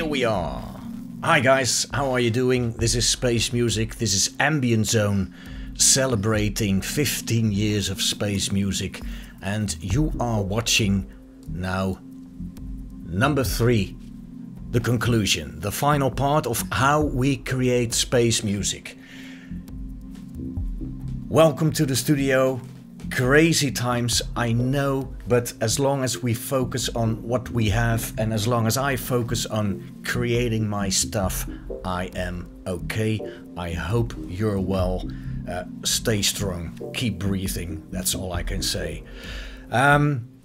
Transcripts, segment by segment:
we are. Hi guys, how are you doing? This is Space Music, this is Ambient Zone, celebrating 15 years of space music, and you are watching now number 3, the conclusion, the final part of how we create space music. Welcome to the studio. Crazy times, I know, but as long as we focus on what we have and as long as I focus on creating my stuff, I am okay. I hope you're well. Stay strong, keep breathing, that's all I can say.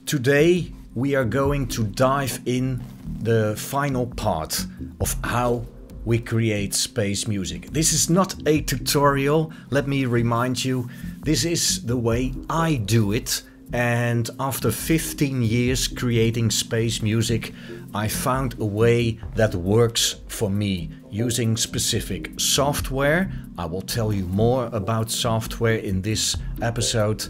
Today we are going to dive in the final part of how we create space music. This is not a tutorial, let me remind you. This is the way I do it, and after 15 years creating space music, I found a way that works for me using specific software. I will tell you more about software in this episode.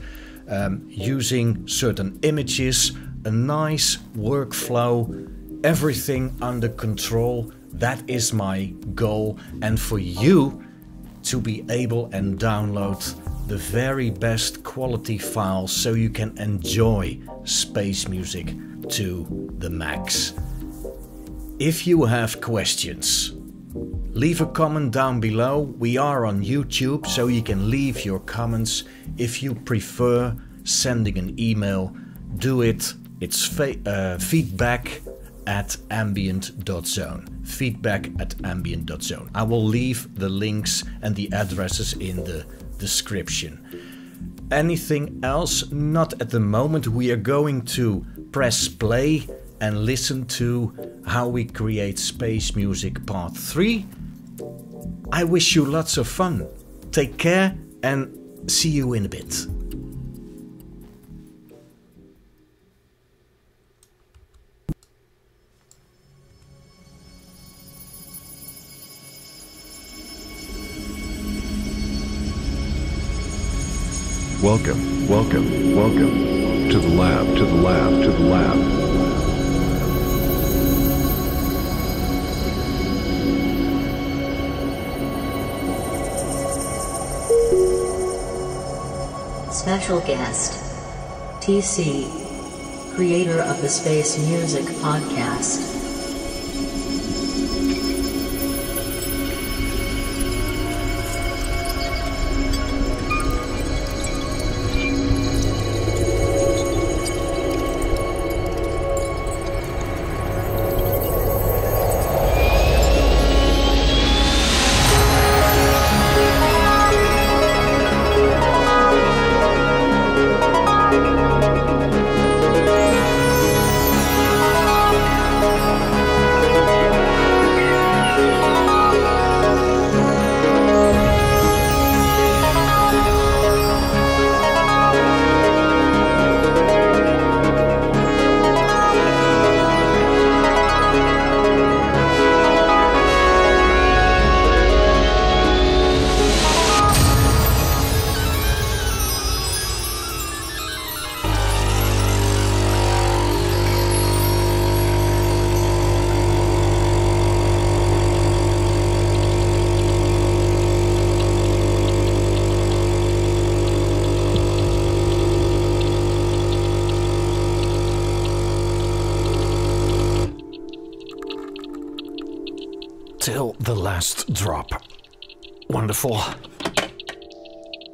Using certain images, a nice workflow, everything under control. That is my goal, and for you to be able and download the very best quality files so you can enjoy space music to the max. If you have questions, leave a comment down below. We are on YouTube, so you can leave your comments. If you prefer sending an email, do it. It's feedback@ambient.zone. Feedback@ambient.zone. I will leave the links and the addresses in the description. Anything else? Not at the moment. We are going to press play and listen to how we create space music part 3. I wish you lots of fun. Take care and see you in a bit. Welcome, welcome, welcome to the lab, to the lab, to the lab. Special guest, TC, creator of the Space Music podcast. Till the last drop. Wonderful.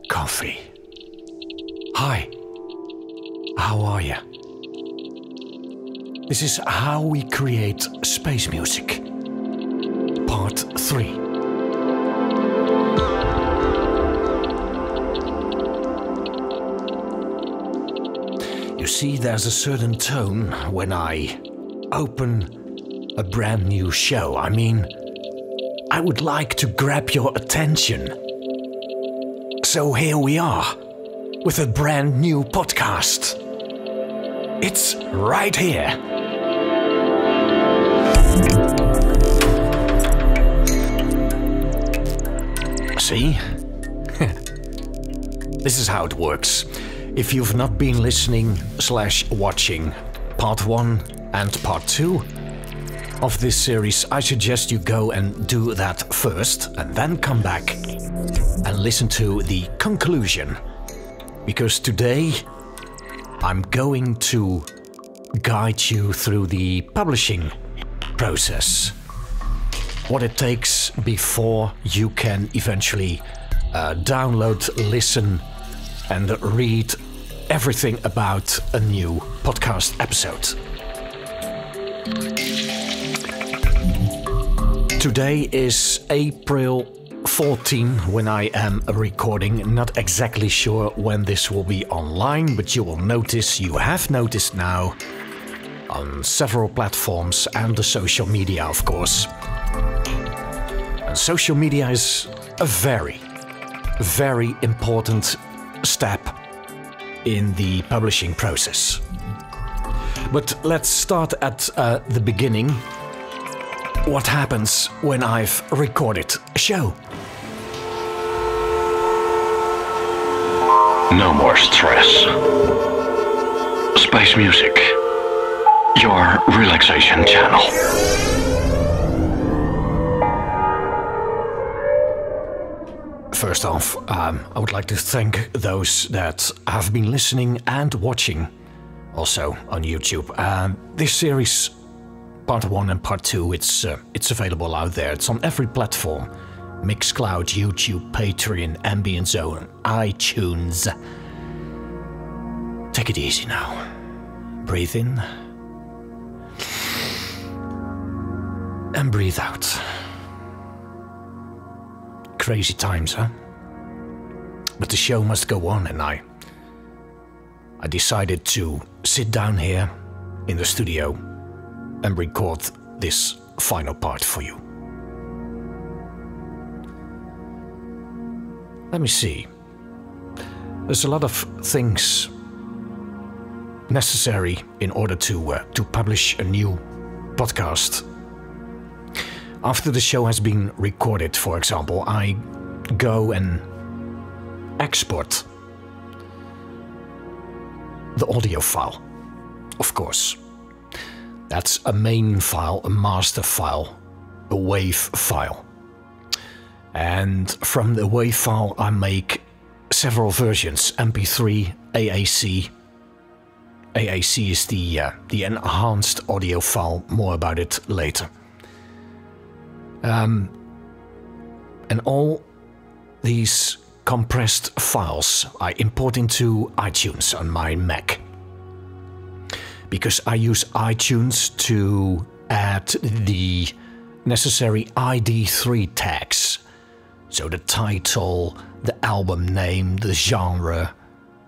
Coffee. Hi. How are you? This is how we create space music. Part 3. You see, there's a certain tone when I open a brand new show. I mean, I would like to grab your attention. So here we are, with a brand new podcast. It's right here. See? This is how it works. If you've not been listening/watching part 1 and part 2, of this series, I suggest you go and do that first and then come back and listen to the conclusion. Because today I'm going to guide you through the publishing process. What it takes before you can eventually download, listen and read everything about a new podcast episode. Today is April 14 when I am recording. Not exactly sure when this will be online, but you will notice, you have noticed now, on several platforms and the social media, of course. And social media is a very, very important step in the publishing process. But let's start at the beginning. What happens when I've recorded a show? No more stress. Space Music, your relaxation channel. First off, I would like to thank those that have been listening and watching, also on YouTube. This series, part 1 and part 2, it's available out there. It's on every platform: Mixcloud, YouTube, Patreon, Ambient Zone, iTunes. Take it easy now. Breathe in and breathe out. Crazy times, huh? But the show must go on, and I decided to sit down here in the studio and record this final part for you. Let me see. There's a lot of things necessary in order to publish a new podcast. After the show has been recorded, for example, I go and export the audio file, of course. That's a main file, a master file, a WAV file. And from the WAV file I make several versions: MP3, AAC. AAC is the enhanced audio file, more about it later. And all these compressed files I import into iTunes on my Mac. Because I use iTunes to add the necessary ID3 tags. So the title, the album name, the genre,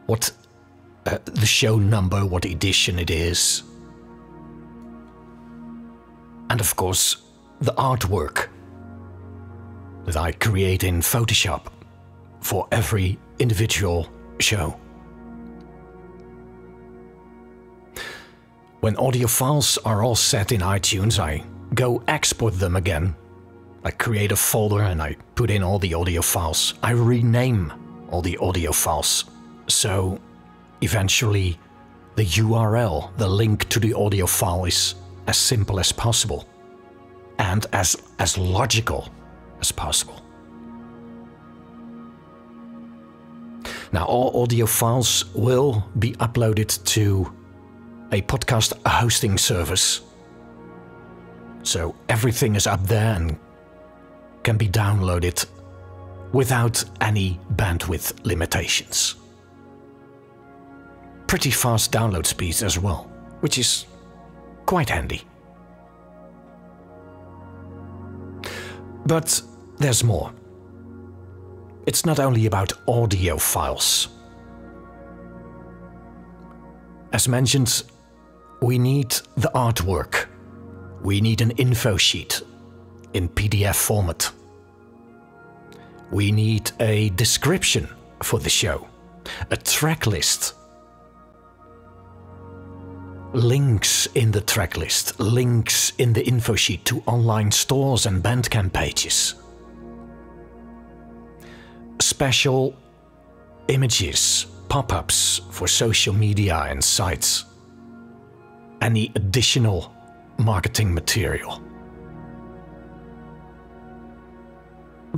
what the show number, what edition it is. And of course, the artwork that I create in Photoshop for every individual show. When audio files are all set in iTunes, I go export them again. I create a folder and I put in all the audio files. I rename all the audio files. So eventually the URL, the link to the audio file, is as simple as possible. And as logical as possible. Now, all audio files will be uploaded to a podcast hosting service. So everything is up there and can be downloaded without any bandwidth limitations. Pretty fast download speeds as well, which is quite handy. But there's more. It's not only about audio files. As mentioned, we need the artwork. We need an info sheet in PDF format. We need a description for the show, a track list, links in the track list, links in the info sheet to online stores and Bandcamp pages, special images, pop-ups for social media and sites, any additional marketing material.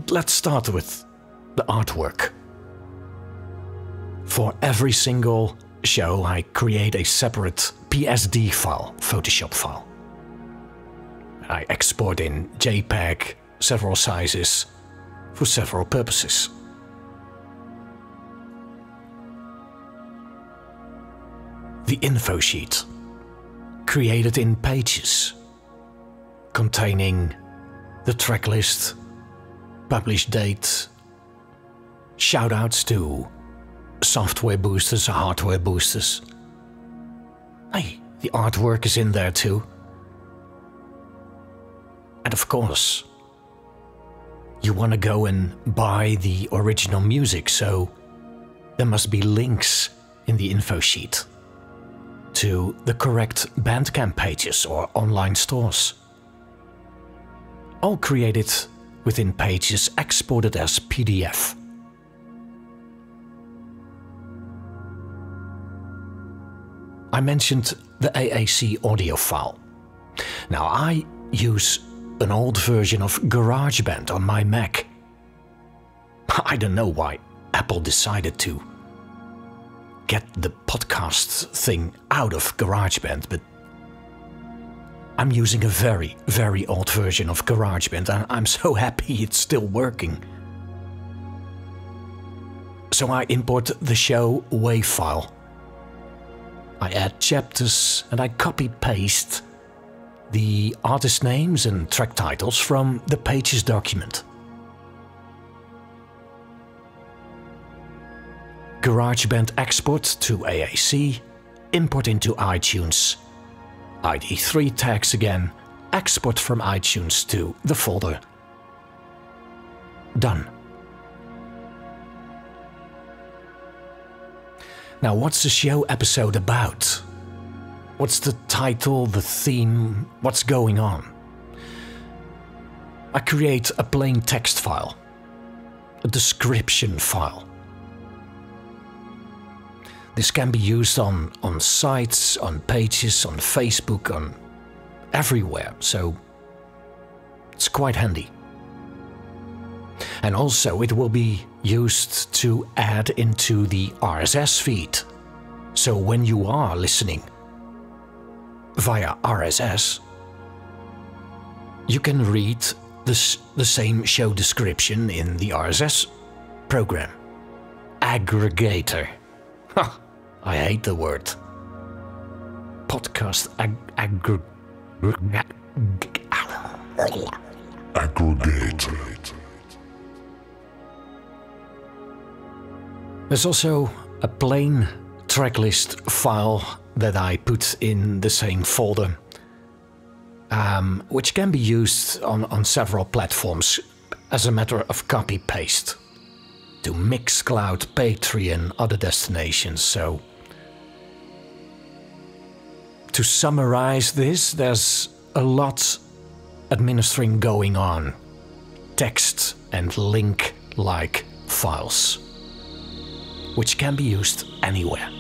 Let's start with the artwork. For every single show, I create a separate PSD file, Photoshop file. I export in JPEG, several sizes, for several purposes. The info sheet, created in Pages, containing the tracklist, publish date, shoutouts to software boosters, hardware boosters. Hey, the artwork is in there too. And of course, you want to go and buy the original music, so there must be links in the info sheet to the correct Bandcamp pages or online stores. All created within Pages, exported as PDF. I mentioned the AAC audio file. Now I use an old version of GarageBand on my Mac. I don't know why Apple decided to get the podcast thing out of GarageBand, but I'm using a very, very old version of GarageBand and I'm so happy it's still working. So I import the show WAV file. I add chapters and I copy-paste the artist names and track titles from the Pages document. GarageBand export to AAC, import into iTunes. ID3 tags again, export from iTunes to the folder. Done. Now, what's the show episode about? What's the title, the theme, what's going on? I create a plain text file, a description file. This can be used on sites, on Pages, on Facebook, on everywhere, so it's quite handy. And also it will be used to add into the RSS feed. So when you are listening via RSS, you can read the same show description in the RSS program. Aggregator. Ha! I hate the word. Podcast aggregate. There's also a plain tracklist file that I put in the same folder, which can be used on several platforms as a matter of copy-paste to Mixcloud, Patreon, other destinations. So to summarize this, there's a lot administering going on. Text and link-like files, which can be used anywhere.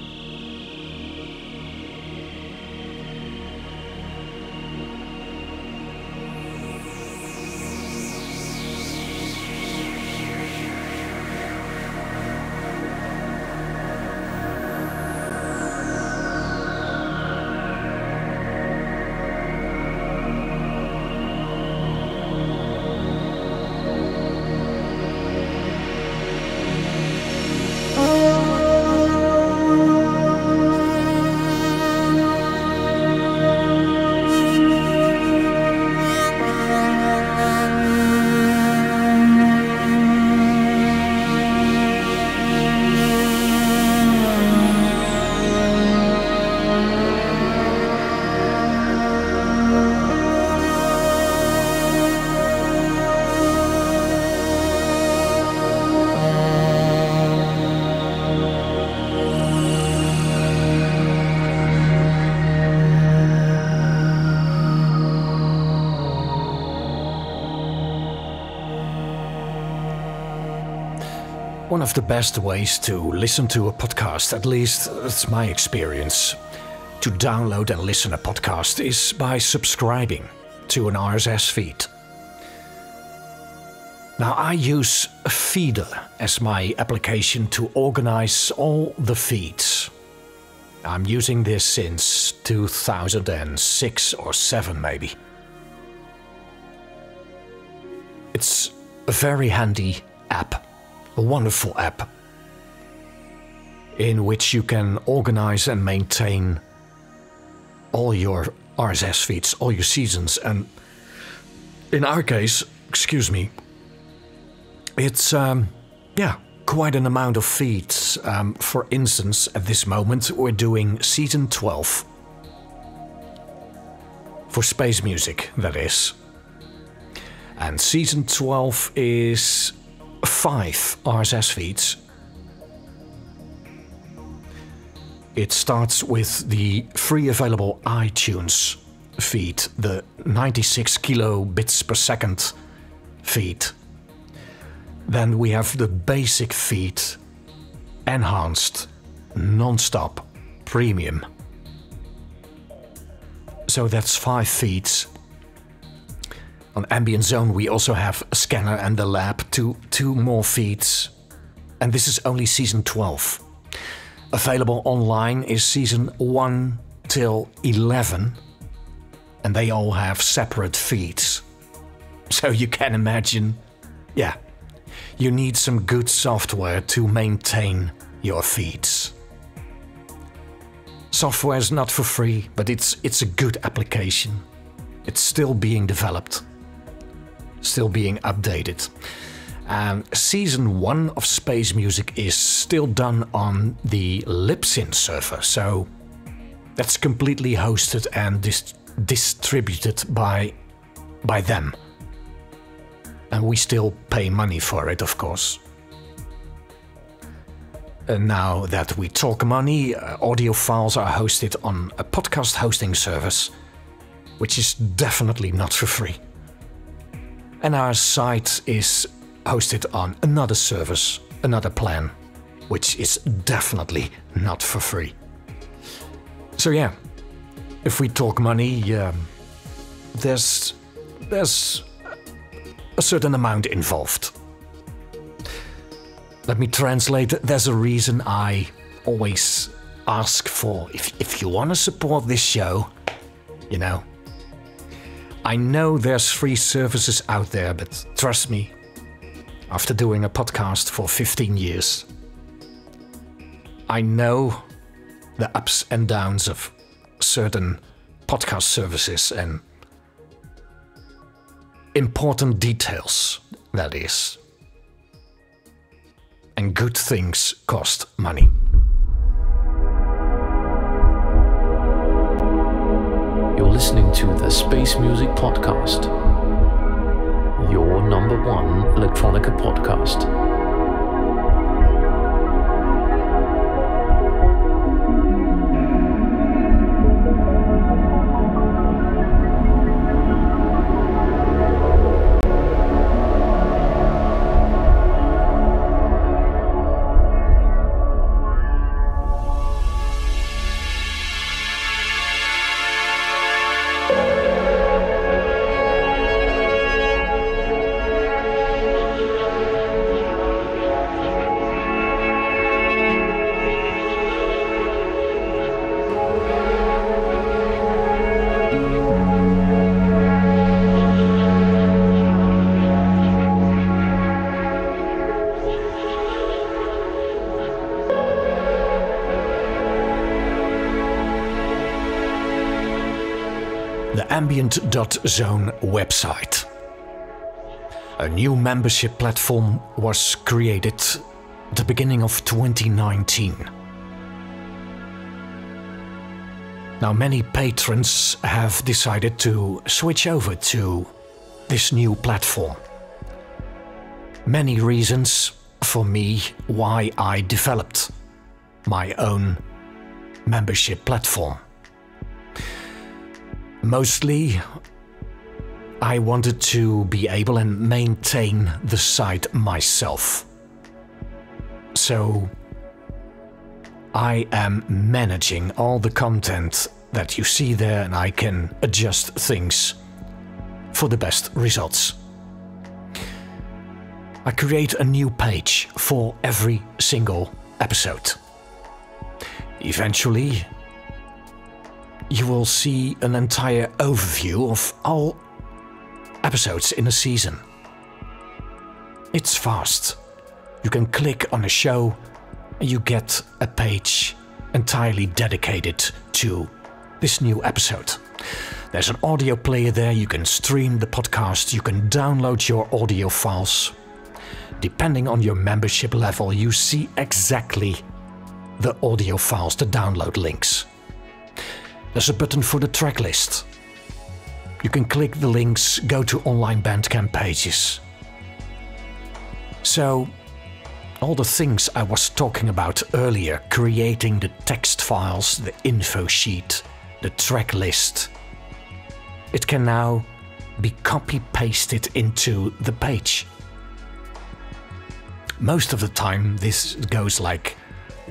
One of the best ways to listen to a podcast, at least it's my experience, to download and listen a podcast is by subscribing to an RSS feed. Now, I use Feeder as my application to organize all the feeds. I'm using this since 2006 or 7 maybe. It's a very handy app, a wonderful app, in which you can organize and maintain all your RSS feeds, all your seasons, and in our case, excuse me, it's quite an amount of feeds. For instance, at this moment we're doing season 12 for Spacemusic, that is. And season 12 is 5 RSS feeds. It starts with the free available iTunes feed, the 96 kilobits per second feed. Then we have the basic feed, enhanced, non-stop, premium. So that's 5 feeds. On Ambient Zone we also have a scanner and the lab, two more feeds. And this is only season 12. Available online is season 1 till 11. And they all have separate feeds. So you can imagine, you need some good software to maintain your feeds. Software is not for free, but it's a good application. It's still being developed, still being updated. And season 1 of Spacemusic is still done on the Libsyn server, so that's completely hosted and distributed by them. And we still pay money for it, of course. And now that we talk money, audio files are hosted on a podcast hosting service, which is definitely not for free. And our site is hosted on another service, another plan, which is definitely not for free. So yeah, if we talk money, there's a certain amount involved. Let me translate. There's a reason I always ask for, if you want to support this show, you know. I know there's free services out there, but trust me, after doing a podcast for 15 years, I know the ups and downs of certain podcast services and important details, that is. And good things cost money. You're listening to the Space Music Podcast, your #1 electronica podcast. The Ambient.zone website. A new membership platform was created at the beginning of 2019. Now, many patrons have decided to switch over to this new platform. Many reasons for me why I developed my own membership platform. Mostly, I wanted to be able and maintain the site myself. So, I am managing all the content that you see there, and I can adjust things for the best results. I create a new page for every single episode. Eventually, you will see an entire overview of all episodes in a season. It's fast. You can click on a show and you get a page entirely dedicated to this new episode. There's an audio player there, you can stream the podcast, you can download your audio files. Depending on your membership level, you see exactly the audio files, the download links. There's a button for the track list. You can click the links, go to online Bandcamp pages. So, all the things I was talking about earlier, creating the text files, the info sheet, the track list, it can now be copy-pasted into the page. Most of the time this goes like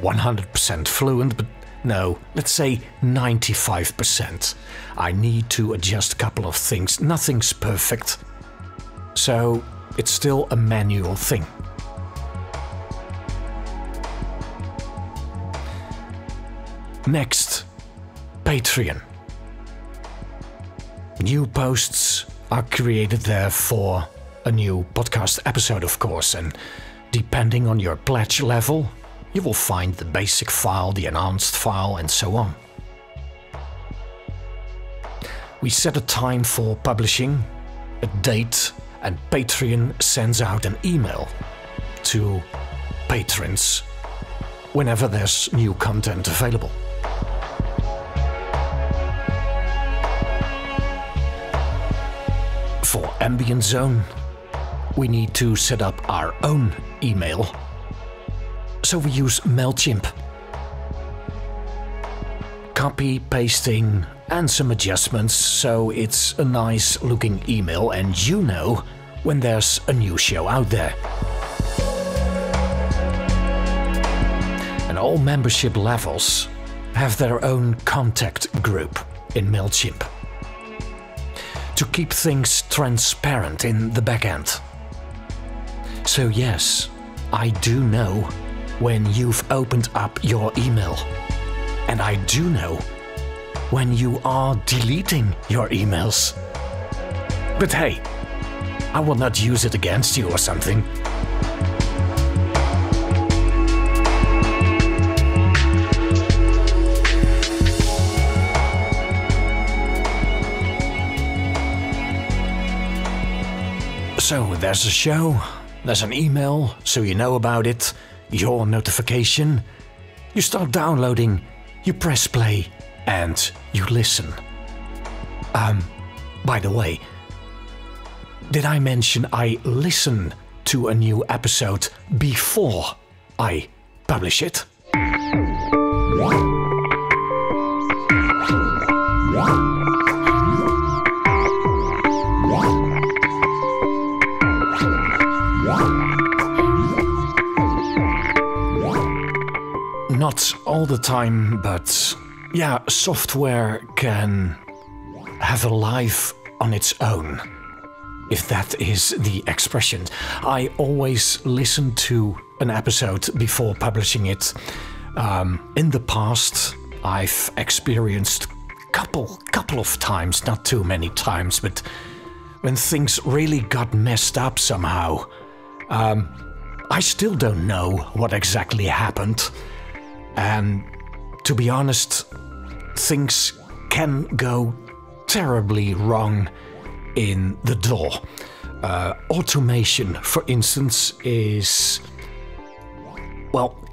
100% fluent, but no, let's say 95%. I need to adjust a couple of things, nothing's perfect, so it's still a manual thing. Next, Patreon. New posts are created there for a new podcast episode, of course, and depending on your pledge level, you will find the basic file, the enhanced file, and so on. We set a time for publishing, a date, and Patreon sends out an email to patrons whenever there's new content available. For Ambient Zone, we need to set up our own email, so we use MailChimp. Copy, pasting, and some adjustments, so it's a nice looking email and you know when there's a new show out there. And all membership levels have their own contact group in MailChimp to keep things transparent in the backend. So yes, I do know when you've opened up your email, and I do know when you are deleting your emails. But hey, I will not use it against you or something. So there's a show, there's an email, so you know about it, your notification, you start downloading, you press play, and you listen. By the way, did I mention I listen to a new episode before I publish it? Not all the time, but yeah, software can have a life on its own, if that is the expression. I always listen to an episode before publishing it. In the past, I've experienced couple of times, not too many times, but when things really got messed up somehow. I still don't know what exactly happened. And to be honest, things can go terribly wrong in the DAW. Automation, for instance,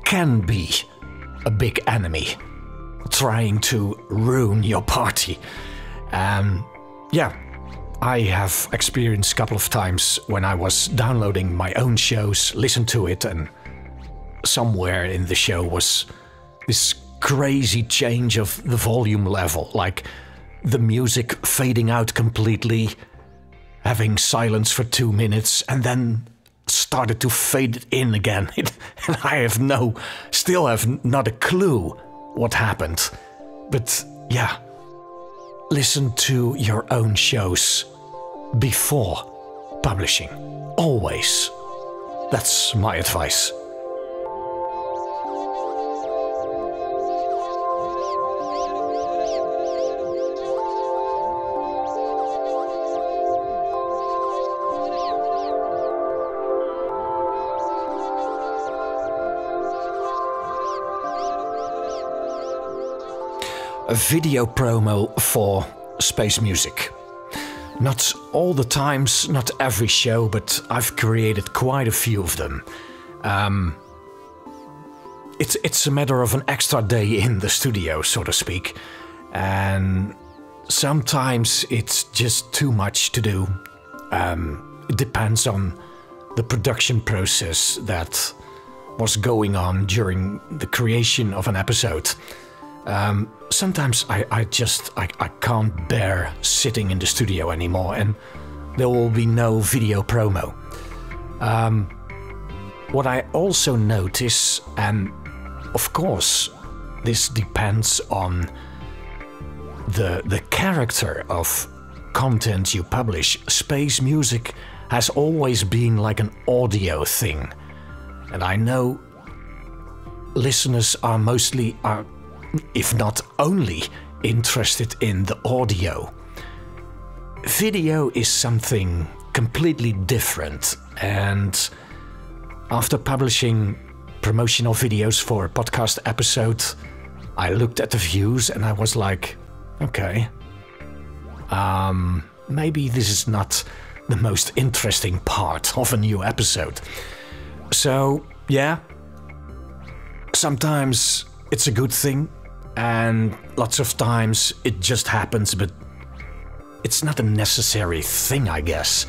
can be a big enemy trying to ruin your party. Yeah, I have experienced a couple of times when I was downloading my own shows, listened to it, and somewhere in the show was this crazy change of the volume level, like the music fading out completely, having silence for 2 minutes, and then started to fade in again. And I still have not a clue what happened. But yeah, listen to your own shows before publishing. Always. That's my advice. A video promo for space music. Not all the times, not every show, but I've created quite a few of them. It's a matter of an extra day in the studio, so to speak. And sometimes it's just too much to do. It depends on the production process that was going on during the creation of an episode. Sometimes I can't bear sitting in the studio anymore, and there will be no video promo. What I also notice, and of course this depends on the character of content you publish, space music has always been like an audio thing. And I know listeners are mostly, if not only, interested in the audio. Video is something completely different, and after publishing promotional videos for a podcast episode, I looked at the views and I was like, okay, maybe this is not the most interesting part of a new episode. So yeah, sometimes it's a good thing, and lots of times it just happens, but it's not a necessary thing, I guess.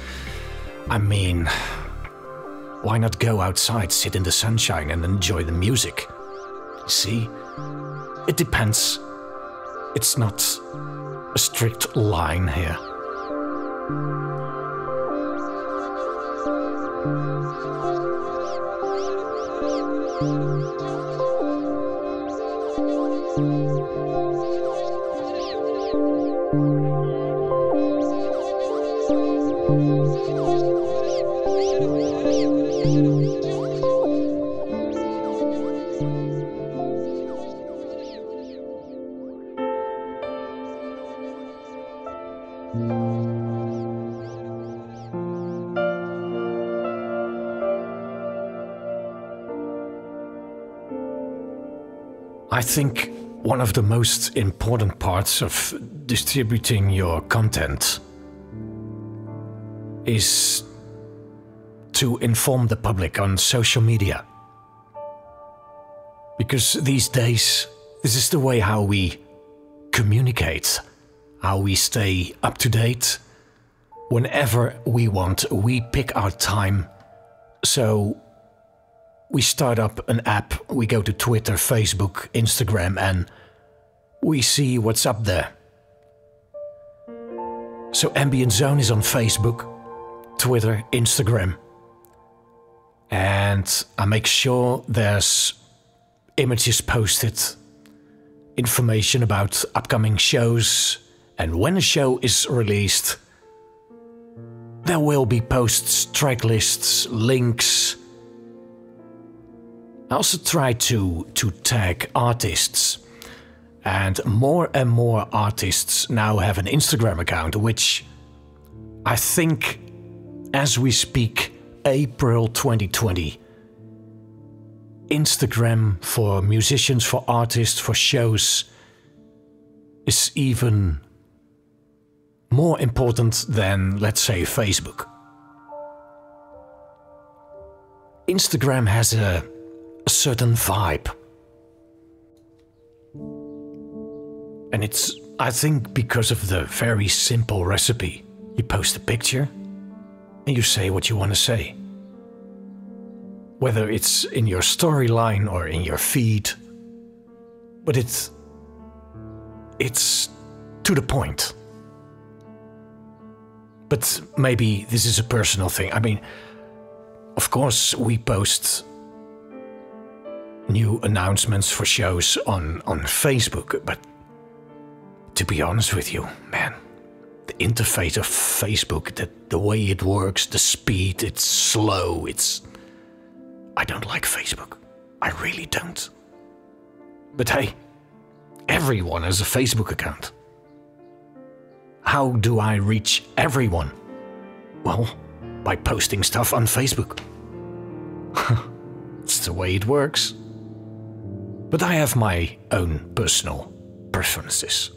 I mean, why not go outside, sit in the sunshine and enjoy the music? See? It depends. It's not a strict line here. I think one of the most important parts of distributing your content is to inform the public on social media. Because these days, this is the way how we communicate, how we stay up to date. Whenever we want, we pick our time. So we start up an app, we go to Twitter, Facebook, Instagram, and we see what's up there. So Ambient Zone is on Facebook, Twitter, Instagram. And I make sure there's images posted, information about upcoming shows, and when a show is released, there will be posts, track lists, links. I also try to tag artists, and more artists now have an Instagram account, which I think, as we speak, April 2020, Instagram for musicians, for artists, for shows is even more important than, let's say, Facebook. Instagram has a certain vibe. And it's, I think, because of the very simple recipe. You post a picture and you say what you want to say. Whether it's in your storyline or in your feed. But it's to the point. But maybe this is a personal thing. I mean, of of course, we post new announcements for shows on Facebook, but to be honest with you, man, the interface of Facebook, the way it works, the speed, it's slow, I don't like Facebook. I really don't. But hey, everyone has a Facebook account. How do I reach everyone? Well, by posting stuff on Facebook. It's the way it works. But I have my own personal preferences.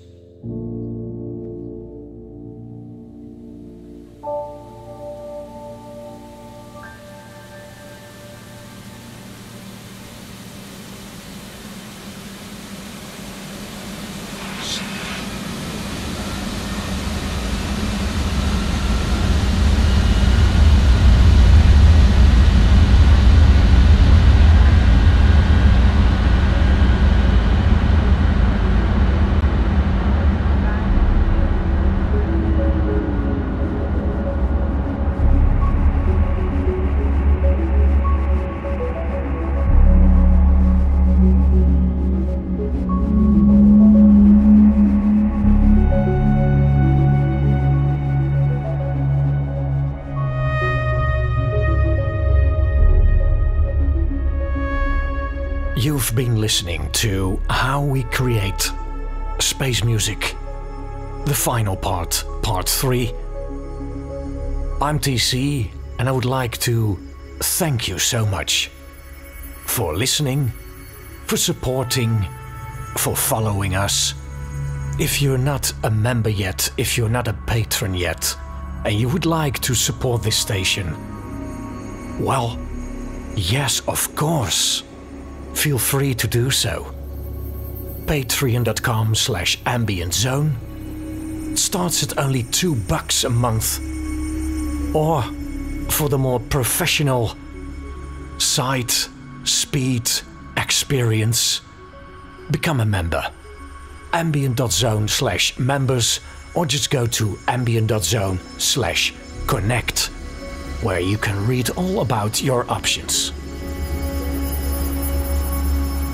You've been listening to How We Create Space Music, the final part, part 3. I'm TC, and I would like to thank you so much for listening, for supporting, for following us. If you're not a member yet, if you're not a patron yet, and you would like to support this station, well, yes, of course. Feel free to do so. Patreon.com/ambientzone. It starts at only $2 a month. Or for the more professional sight, speed, experience, become a member. Ambient.zone/members, or just go to ambient.zone/connect, where you can read all about your options.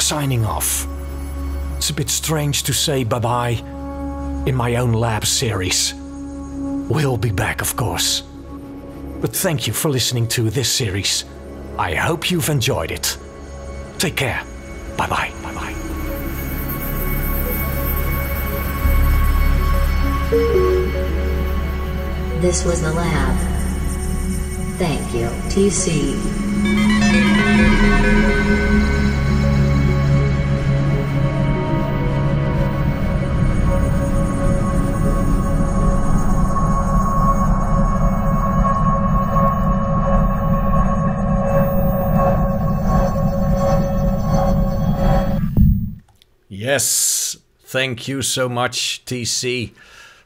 Signing off. It's a bit strange to say bye-bye in my own lab series. We'll be back, of course. But thank you for listening to this series. I hope you've enjoyed it. Take care. Bye-bye. Bye-bye. This was the lab. Thank you, TC. Yes, thank you so much, TC,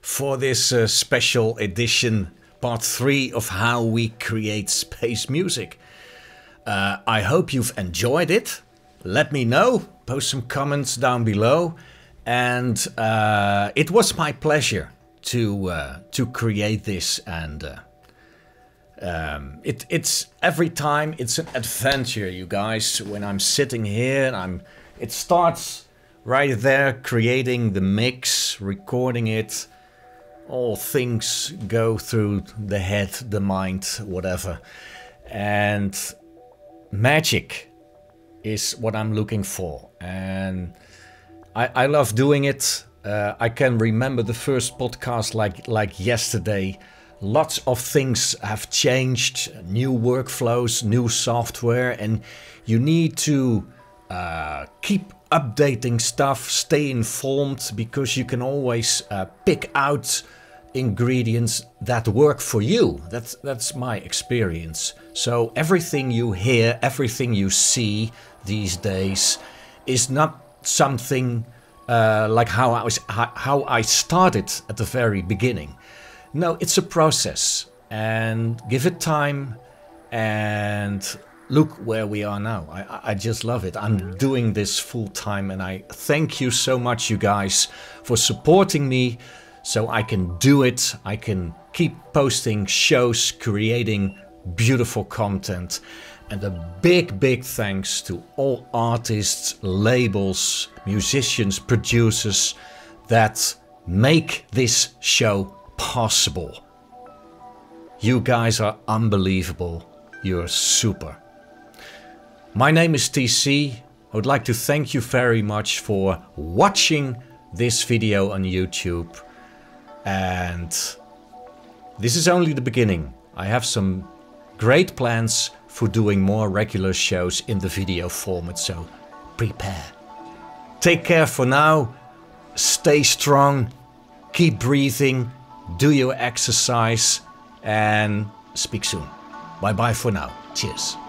for this special edition, part 3 of How We Create Space Music. I hope you've enjoyed it. Let me know, post some comments down below. And it was my pleasure to create this, and it's every time it's an adventure, you guys. When I'm sitting here and it starts right there, creating the mix, recording it. All things go through the head, the mind, whatever. And magic is what I'm looking for. And I love doing it. I can remember the first podcast like yesterday. Lots of things have changed, new workflows, new software, and you need to keep updating stuff, stay informed, because you can always pick out ingredients that work for you. That's my experience. So everything you hear, everything you see these days is not something like how I started at the very beginning. No, it's a process, and give it time, and look where we are now. I just love it. I'm doing this full time, and I thank you so much, you guys, for supporting me so I can do it. I can keep posting shows, creating beautiful content. And a big thanks to all artists, labels, musicians, producers that make this show possible. You guys are unbelievable. You're super. My name is TC. I would like to thank you very much for watching this video on YouTube. And this is only the beginning. I have some great plans for doing more regular shows in the video format, so prepare. Take care for now. Stay strong. Keep breathing. Do your exercise. And speak soon. Bye bye for now. Cheers.